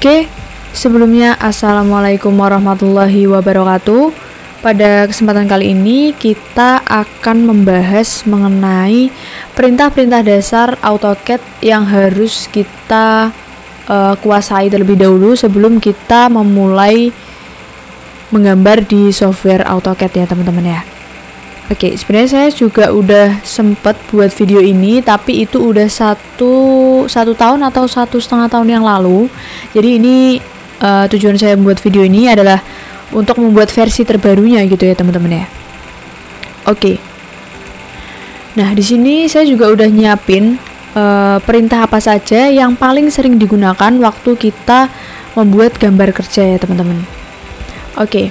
Oke, sebelumnya Assalamualaikum warahmatullahi wabarakatuh. Pada kesempatan kali ini kita akan membahas mengenai perintah-perintah dasar AutoCAD yang harus kita kuasai terlebih dahulu sebelum kita memulai menggambar di software AutoCAD ya teman-teman ya. Oke, sebenarnya saya juga udah sempet buat video ini, tapi itu udah satu tahun atau 1,5 tahun yang lalu. Jadi ini tujuan saya membuat video ini adalah untuk membuat versi terbarunya gitu ya teman-teman ya. Oke. Nah di sini saya juga udah nyiapin perintah apa saja yang paling sering digunakan waktu kita membuat gambar kerja ya teman-teman. Oke.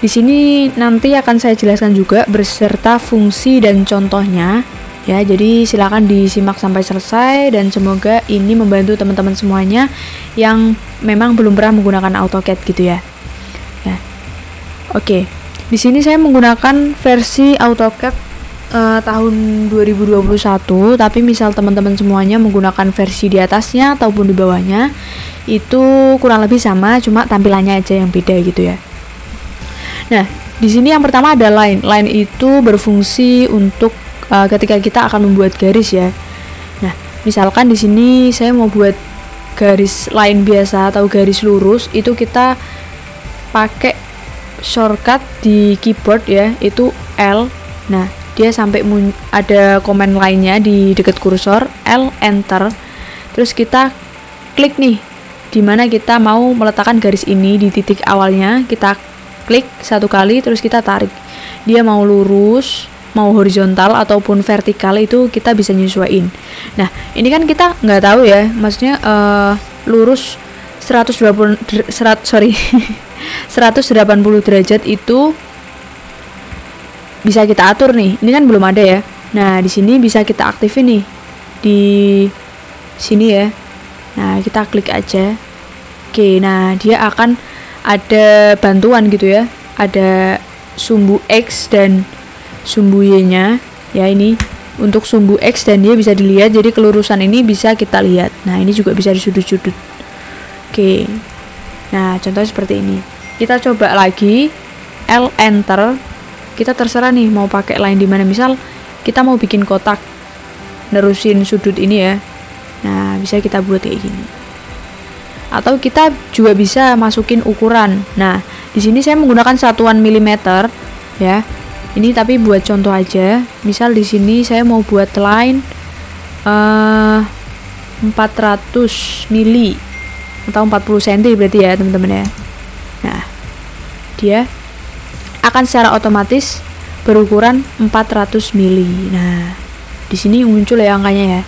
Di sini nanti akan saya jelaskan juga beserta fungsi dan contohnya ya. Jadi silakan disimak sampai selesai dan semoga ini membantu teman-teman semuanya yang memang belum pernah menggunakan AutoCAD gitu ya. Ya. Oke. Di sini saya menggunakan versi AutoCAD tahun 2021, tapi misal teman-teman semuanya menggunakan versi di atasnya ataupun di bawahnya itu kurang lebih sama, cuma tampilannya aja yang beda gitu ya. Nah, di sini yang pertama ada line. Line itu berfungsi untuk ketika kita akan membuat garis ya. Nah, misalkan di sini saya mau buat garis line biasa atau garis lurus, itu kita pakai shortcut di keyboard ya, itu L. Nah, dia sampai ada komen lainnya di dekat kursor, L enter. Terus kita klik nih dimana kita mau meletakkan garis ini di titik awalnya, kita klik satu kali terus kita tarik. Dia mau lurus, mau horizontal ataupun vertikal itu kita bisa nyesuaiin. Nah, ini kan kita nggak tahu ya, maksudnya lurus 180 derajat itu bisa kita atur nih. Ini kan belum ada ya. Nah, di sini bisa kita aktifin nih. Di sini ya. Nah, kita klik aja. Oke, nah dia akan ada bantuan gitu ya, ada sumbu X dan sumbu Y-nya ya. Ini untuk sumbu X dan Y bisa dilihat, jadi kelurusan ini bisa kita lihat. Nah, ini juga bisa di sudut-sudut. Oke, nah contohnya seperti ini. Kita coba lagi, L enter. Kita terserah nih mau pakai line di mana. Misal kita mau bikin kotak, nerusin sudut ini ya. Nah, bisa kita buat kayak gini. Atau kita juga bisa masukin ukuran. Nah, di sini saya menggunakan satuan milimeter ya. Ini tapi buat contoh aja. Misal di sini saya mau buat line 400 mili atau 40 cm berarti ya, teman-teman ya. Nah, dia akan secara otomatis berukuran 400 mili. Nah, di sini muncul ya angkanya ya.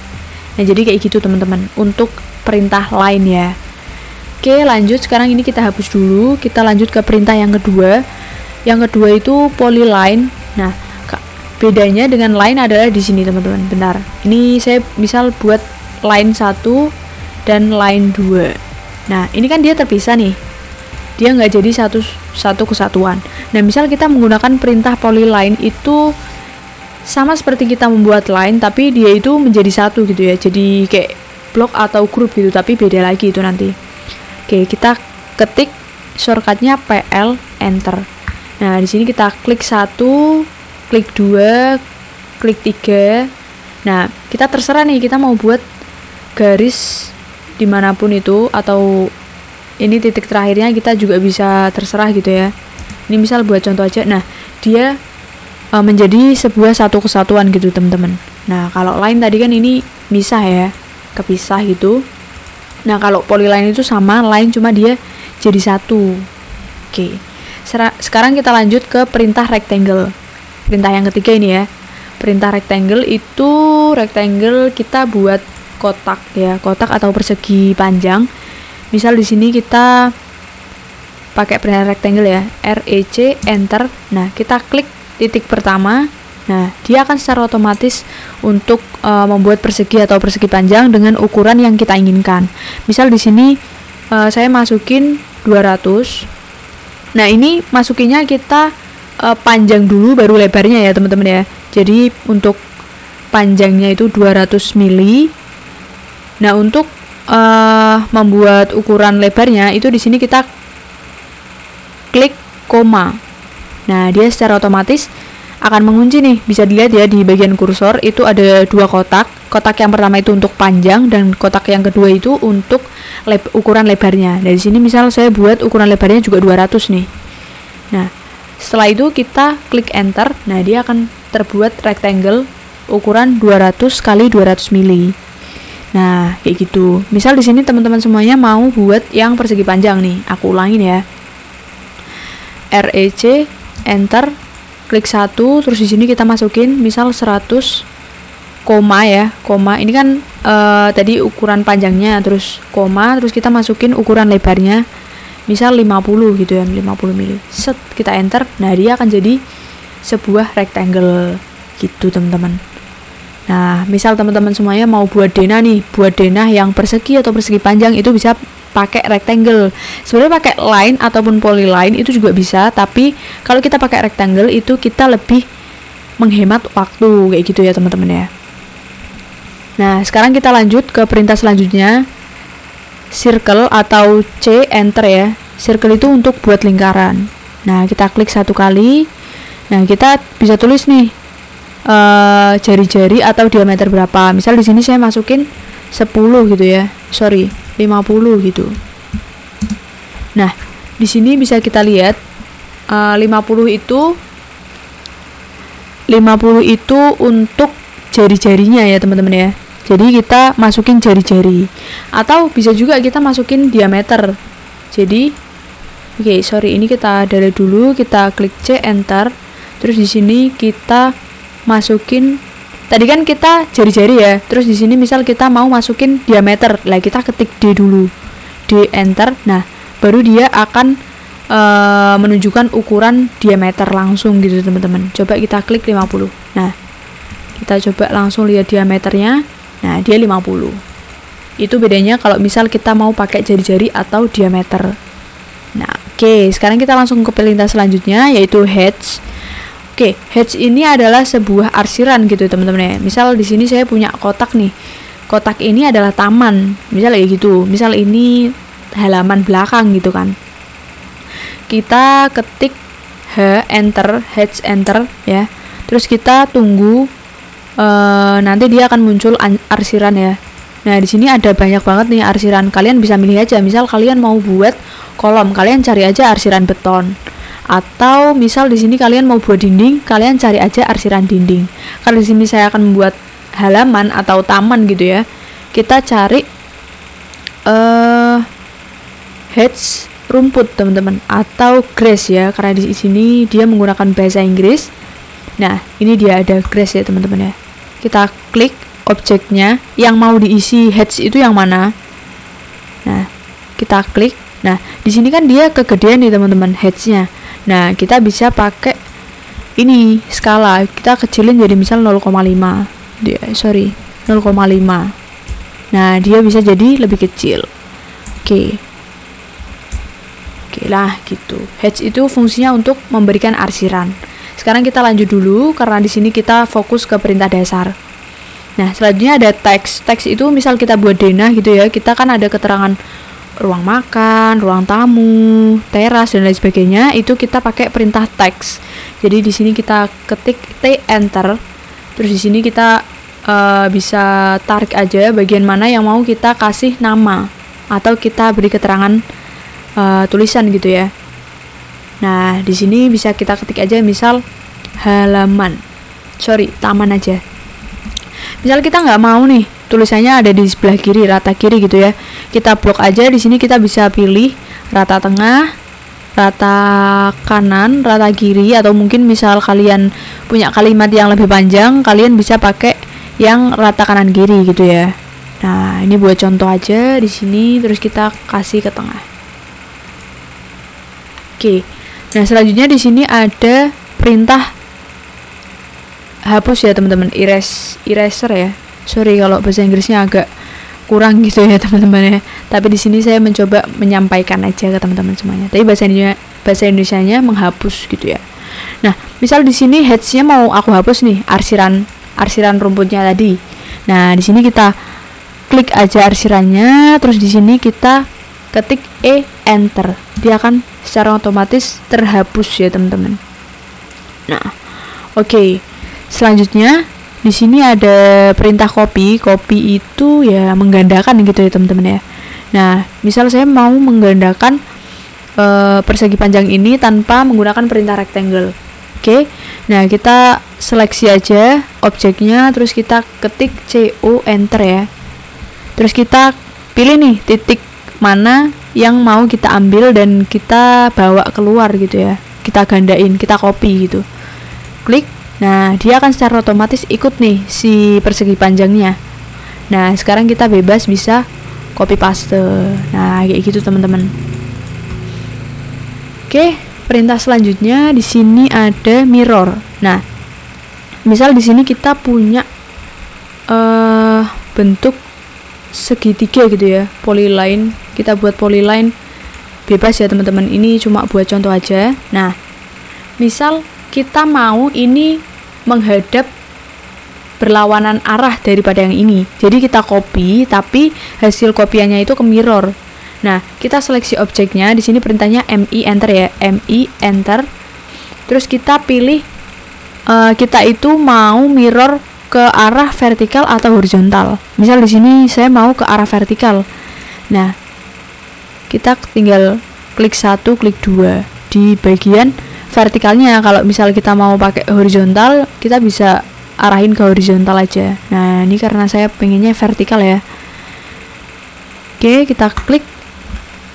Nah, jadi kayak gitu teman-teman untuk perintah line ya. Oke, lanjut. Sekarang ini kita hapus dulu. Kita lanjut ke perintah yang kedua. Yang kedua itu polyline. Nah, bedanya dengan line adalah di sini, teman-teman. Bentar. Ini saya misal buat line 1 dan line 2. Nah, ini kan dia terpisah nih. Dia nggak jadi satu kesatuan. Nah, misal kita menggunakan perintah polyline itu sama seperti kita membuat line, tapi dia itu menjadi satu gitu ya. Jadi kayak blok atau grup gitu, tapi beda lagi itu nanti. Oke, kita ketik shortcutnya PL enter. Nah, di sini kita klik 1, klik 2, klik 3. Nah, kita terserah nih, kita mau buat garis dimanapun itu, atau ini titik terakhirnya kita juga bisa terserah gitu ya. Ini misal buat contoh aja. Nah, dia menjadi sebuah satu kesatuan gitu teman-teman. Nah, kalau line tadi kan ini misah ya, kepisah gitu. Nah, kalau polyline itu sama line, cuma dia jadi satu. Oke. Sekarang kita lanjut ke perintah rectangle. Perintah yang ketiga ini ya. Perintah rectangle itu rectangle kita buat kotak ya, kotak atau persegi panjang. Misal di sini kita pakai perintah rectangle ya, REC enter. Nah, kita klik titik pertama. Nah, dia akan secara otomatis untuk membuat persegi atau persegi panjang dengan ukuran yang kita inginkan. Misal di sini saya masukin 200. Nah, ini masukinnya kita panjang dulu baru lebarnya ya, teman-teman ya. Jadi untuk panjangnya itu 200 mili. Nah, untuk membuat ukuran lebarnya itu di sini kita klik koma. Nah, dia secara otomatis akan mengunci nih. Bisa dilihat ya di bagian kursor itu ada dua kotak. Kotak yang pertama itu untuk panjang dan kotak yang kedua itu untuk ukuran lebarnya. Dari sini misal saya buat ukuran lebarnya juga 200 nih. Nah, setelah itu kita klik enter. Nah, dia akan terbuat rectangle ukuran 200 kali 200 mili. Nah, kayak gitu. Misal di sini teman-teman semuanya mau buat yang persegi panjang nih. Aku ulangin ya. REC enter, klik 1, terus di sini kita masukin misal 100 koma ya, koma. Ini kan tadi ukuran panjangnya, terus koma, terus kita masukin ukuran lebarnya misal 50 gitu ya, 50 mili. Set, kita enter. Nah, dia akan jadi sebuah rectangle gitu, teman-teman. Nah, misal teman-teman semuanya mau buat denah nih, buat denah yang persegi atau persegi panjang itu bisa pakai rectangle. Sebenarnya pakai line ataupun polyline itu juga bisa, tapi kalau kita pakai rectangle itu kita lebih menghemat waktu kayak gitu ya, teman-teman ya. Nah, sekarang kita lanjut ke perintah selanjutnya. Circle atau C enter ya. Circle itu untuk buat lingkaran. Nah, kita klik satu kali. Nah, kita bisa tulis nih jari-jari atau diameter berapa. Misal di sini saya masukin 10 gitu ya. 50 gitu. Nah, di sini bisa kita lihat 50 itu untuk jari-jarinya ya, teman-teman ya. Jadi kita masukin jari-jari. Atau bisa juga kita masukin diameter. Jadi ini kita delete dulu, kita klik C enter. Terus di sini kita masukin, tadi kan kita jari-jari ya, terus di sini misal kita mau masukin diameter, lah kita ketik D dulu, D enter. Nah, baru dia akan menunjukkan ukuran diameter langsung gitu, teman-teman. Coba kita klik 50. Nah, kita coba langsung lihat diameternya. Nah, dia 50. Itu bedanya kalau misal kita mau pakai jari-jari atau diameter. Nah, oke, sekarang kita langsung ke perintah selanjutnya, yaitu hedge. Oke, hedge ini adalah sebuah arsiran gitu, teman-teman ya. Misal di sini saya punya kotak nih. Kotak ini adalah taman. Misal kayak gitu. Misal ini halaman belakang gitu kan. Kita ketik enter, hedge enter ya. Terus kita tunggu nanti dia akan muncul arsiran ya. Nah, di sini ada banyak banget nih arsiran. Kalian bisa milih aja. Misal kalian mau buat kolom, kalian cari aja arsiran beton. Atau misal di sini kalian mau buat dinding, kalian cari aja arsiran dinding. Kalau di sini saya akan membuat halaman atau taman gitu ya. Kita cari hedge rumput, teman-teman, atau grass ya, karena di sini dia menggunakan bahasa Inggris. Nah, ini dia ada grass ya, teman-teman ya. Kita klik objeknya yang mau diisi hedge itu yang mana. Nah, kita klik. Nah, di sini kan dia kegedean nih, teman-teman, hedge-nya. Nah, kita bisa pakai ini skala, kita kecilin jadi misal 0,5. 0,5. Nah, dia bisa jadi lebih kecil. Oke lah gitu. Hedge itu fungsinya untuk memberikan arsiran. Sekarang kita lanjut dulu karena di sini kita fokus ke perintah dasar. Nah, selanjutnya ada teks. Teks itu misal kita buat denah gitu ya. Kita kan ada keterangan ruang makan, ruang tamu, teras dan lain sebagainya, itu kita pakai perintah teks. Jadi di sini kita ketik T enter. Terus di sini kita bisa tarik aja bagian mana yang mau kita kasih nama atau kita beri keterangan tulisan gitu ya. Nah, di sini bisa kita ketik aja misal taman aja. Misal kita nggak mau nih tulisannya ada di sebelah kiri, rata kiri gitu ya. Kita blok aja. Di sini kita bisa pilih rata tengah, rata kanan, rata kiri, atau mungkin misal kalian punya kalimat yang lebih panjang, kalian bisa pakai yang rata kanan kiri gitu ya. Nah, ini buat contoh aja di sini, terus kita kasih ke tengah. Oke. Nah, selanjutnya di sini ada perintah hapus ya, teman-teman, eraser ya. Sorry kalau bahasa Inggrisnya agak kurang gitu ya, teman-teman ya. Tapi di sini saya mencoba menyampaikan aja ke teman-teman semuanya. Tapi bahasa Indonesianya menghapus gitu ya. Nah, misal di sini hedge-nya mau aku hapus nih, arsiran rumputnya tadi. Nah, di sini kita klik aja arsirannya, terus di sini kita ketik enter. Dia akan secara otomatis terhapus ya teman-teman. Nah, oke. Selanjutnya di sini ada perintah copy. Copy itu ya menggandakan gitu ya teman-teman ya. Nah, misal saya mau menggandakan persegi panjang ini tanpa menggunakan perintah rectangle. Oke. Nah, kita seleksi aja objeknya, terus kita ketik CO enter ya. Terus kita pilih nih titik mana yang mau kita ambil dan kita bawa keluar gitu ya. Kita gandain, kita copy gitu. Klik. Nah, dia akan secara otomatis ikut nih si persegi panjangnya. Nah, sekarang kita bebas bisa copy paste. Nah, kayak gitu teman-teman. Oke, perintah selanjutnya di sini ada mirror. Nah, misal di sini kita punya bentuk segitiga gitu ya, polyline. Kita buat polyline bebas ya teman-teman. Ini cuma buat contoh aja. Nah, misal kita mau ini menghadap berlawanan arah daripada yang ini. Jadi kita copy, tapi hasil kopiannya itu ke mirror. Nah, kita seleksi objeknya. Di sini perintahnya MI enter ya, MI enter. Terus kita pilih kita itu mau mirror ke arah vertikal atau horizontal. Misal di sini saya mau ke arah vertikal. Nah, kita tinggal klik 1, klik 2 di bagian vertikalnya. Kalau misal kita mau pakai horizontal, kita bisa arahin ke horizontal aja. Nah, ini karena saya pengennya vertikal ya. Oke, kita klik.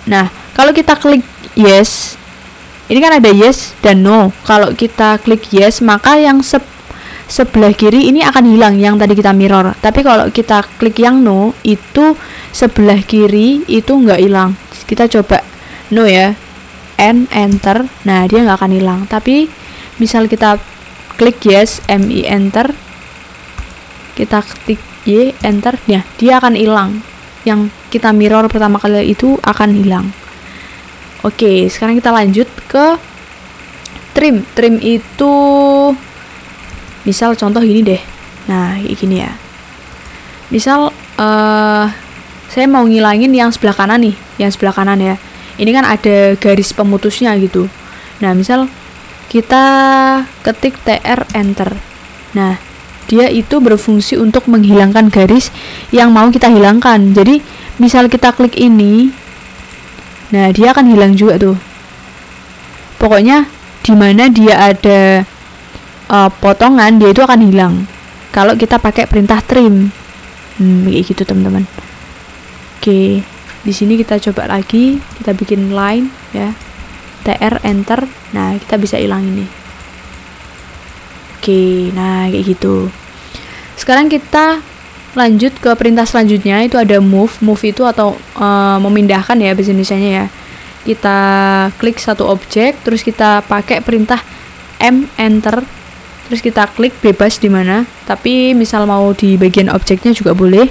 Nah, kalau kita klik yes, ini kan ada yes dan no. Kalau kita klik yes, maka yang sebelah kiri ini akan hilang yang tadi kita mirror. Tapi kalau kita klik yang no, itu sebelah kiri itu nggak hilang. Kita coba no ya, enter. Nah, dia nggak akan hilang. Tapi misal kita klik yes, MI enter, kita ketik Y enter, ya dia akan hilang. Yang kita mirror pertama kali itu akan hilang. Oke, sekarang kita lanjut ke trim. Trim itu misal contoh gini deh. Nah, kayak gini ya. Misal saya mau ngilangin yang sebelah kanan nih, yang sebelah kanan ya. Ini kan ada garis pemutusnya gitu. Nah, misal kita ketik TR enter. Nah, dia itu berfungsi untuk menghilangkan garis yang mau kita hilangkan. Jadi, misal kita klik ini, nah dia akan hilang juga tuh. Pokoknya di mana dia ada potongan, dia itu akan hilang. Kalau kita pakai perintah trim, kayak gitu teman-teman. Oke, di sini kita coba lagi, kita bikin line ya, TR enter. Nah, kita bisa hilang ini. Oke, nah kayak gitu. Sekarang kita lanjut ke perintah selanjutnya, itu ada move. Move itu atau memindahkan ya bahasa Indonesianya ya. Kita klik satu objek, terus kita pakai perintah M enter. Terus kita klik bebas di mana, tapi misal mau di bagian objeknya juga boleh.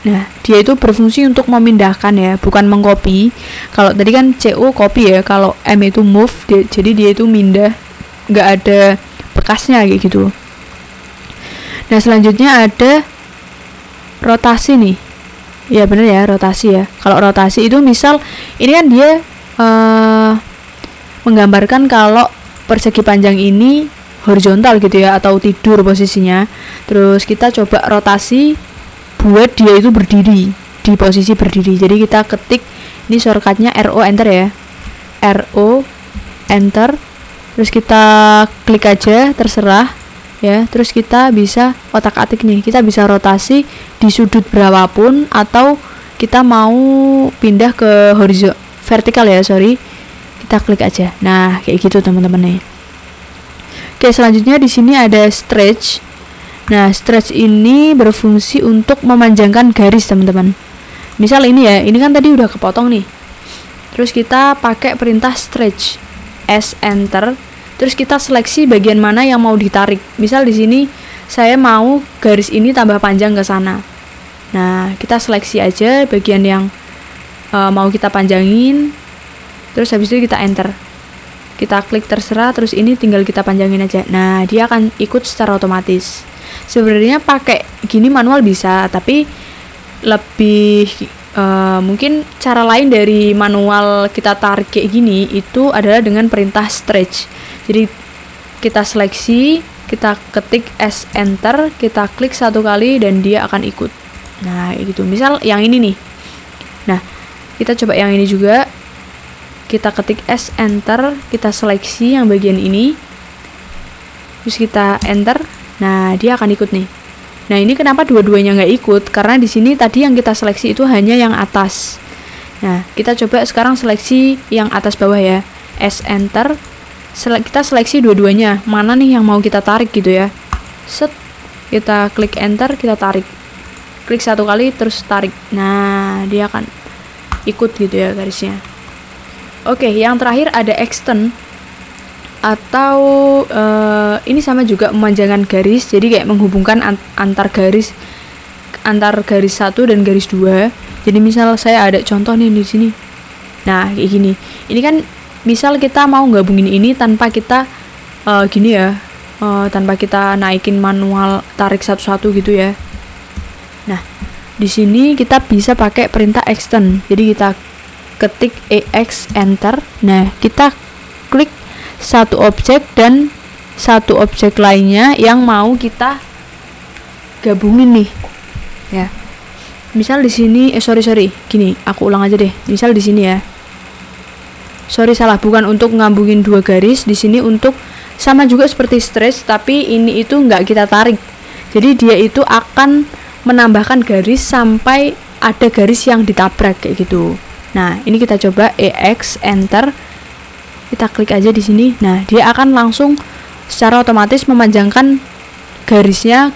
Nah, dia itu berfungsi untuk memindahkan ya, bukan mengcopy. Kalau tadi kan CO copy ya, kalau M itu move, jadi dia itu mindah, nggak ada bekasnya kayak gitu. Nah, selanjutnya ada rotasi nih. Ya bener ya, rotasi ya. Kalau rotasi itu misal ini kan dia menggambarkan kalau persegi panjang ini horizontal gitu ya, atau tidur posisinya. Terus kita coba rotasi buat dia itu berdiri, di posisi berdiri. Jadi kita ketik, ini shortcutnya RO enter ya, RO enter. Terus kita klik aja, terserah ya. Terus kita bisa otak-atik nih, kita bisa rotasi di sudut berapapun, atau kita mau pindah ke vertikal ya, kita klik aja. Nah, kayak gitu teman-teman nih. Oke, selanjutnya di sini ada stretch. Nah, stretch ini berfungsi untuk memanjangkan garis teman-teman. Misal ini ya, ini kan tadi udah kepotong nih. Terus kita pakai perintah stretch, S enter. Terus kita seleksi bagian mana yang mau ditarik. Misal di sini saya mau garis ini tambah panjang ke sana. Nah, kita seleksi aja bagian yang mau kita panjangin. Terus habis itu kita enter. Kita klik terserah, terus ini tinggal kita panjangin aja. Nah, dia akan ikut secara otomatis. Sebenarnya pakai gini manual bisa, tapi lebih mungkin cara lain dari manual kita tarik kayak gini itu adalah dengan perintah stretch. Jadi kita seleksi, kita ketik S enter, kita klik 1 kali dan dia akan ikut. Nah gitu, misal yang ini nih. Nah kita coba yang ini juga, kita ketik S enter, kita seleksi yang bagian ini, terus kita enter. Nah dia akan ikut nih. Nah ini kenapa dua-duanya nggak ikut, karena di sini tadi yang kita seleksi itu hanya yang atas. Nah kita coba sekarang seleksi yang atas bawah ya, S enter, kita seleksi dua-duanya, mana nih yang mau kita tarik gitu ya. Set, kita klik enter, kita tarik, klik 1 kali terus tarik. Nah dia akan ikut gitu ya garisnya. Oke, yang terakhir ada extend, atau ini sama juga memanjangkan garis, jadi kayak menghubungkan antar garis 1 dan garis 2. Jadi misal saya ada contoh nih di sini. Nah kayak gini, ini kan misal kita mau gabungin ini tanpa kita gini ya, tanpa kita naikin manual tarik satu-satu gitu ya. Nah di sini kita bisa pakai perintah extend. Jadi kita ketik EX enter. Nah kita klik satu objek dan satu objek lainnya yang mau kita gabungin nih ya. Misal di sini gini, aku ulang aja deh. Misal di sini ya, salah, bukan untuk ngambungin 2 garis. Di sini untuk sama juga seperti stretch, tapi ini itu nggak kita tarik, jadi dia itu akan menambahkan garis sampai ada garis yang ditabrak kayak gitu. Nah ini kita coba EX enter, kita klik aja di sini. Nah dia akan langsung secara otomatis memanjangkan garisnya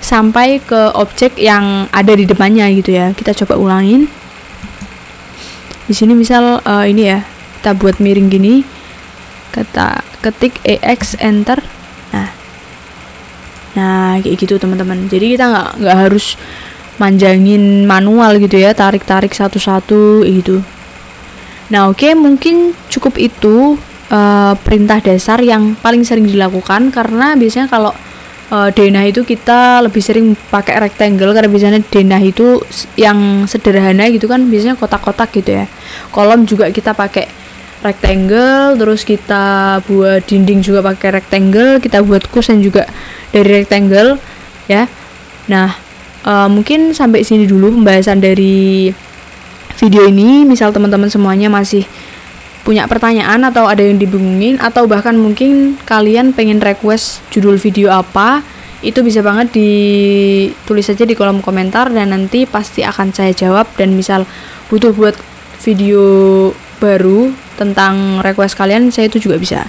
sampai ke objek yang ada di depannya gitu ya. Kita coba ulangin. Di sini misal ini ya, kita buat miring gini, kita ketik EX enter. Nah kayak gitu teman-teman. Jadi kita nggak harus manjangin manual gitu ya, tarik satu-satu gitu. Nah oke, mungkin cukup itu perintah dasar yang paling sering dilakukan, karena biasanya kalau denah itu kita lebih sering pakai rectangle, karena biasanya denah itu yang sederhana gitu kan, biasanya kotak-kotak gitu ya. Kolom juga kita pakai rectangle, terus kita buat dinding juga pakai rectangle, kita buat kusen juga dari rectangle ya. Nah mungkin sampai sini dulu pembahasan dari video ini. Misal teman-teman semuanya masih punya pertanyaan atau ada yang dibingungin, atau bahkan mungkin kalian pengen request judul video apa, itu bisa banget ditulis aja di kolom komentar dan nanti pasti akan saya jawab. Dan misal butuh buat video baru tentang request kalian, saya itu juga bisa.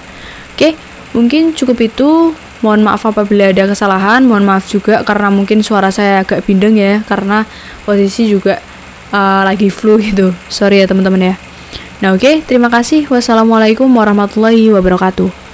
Oke, mungkin cukup itu. Mohon maaf apabila ada kesalahan, mohon maaf juga karena mungkin suara saya agak bindeng ya, karena posisi juga lagi flu gitu. Sorry ya teman-teman ya. Nah oke, terima kasih. Wassalamualaikum warahmatullahi wabarakatuh.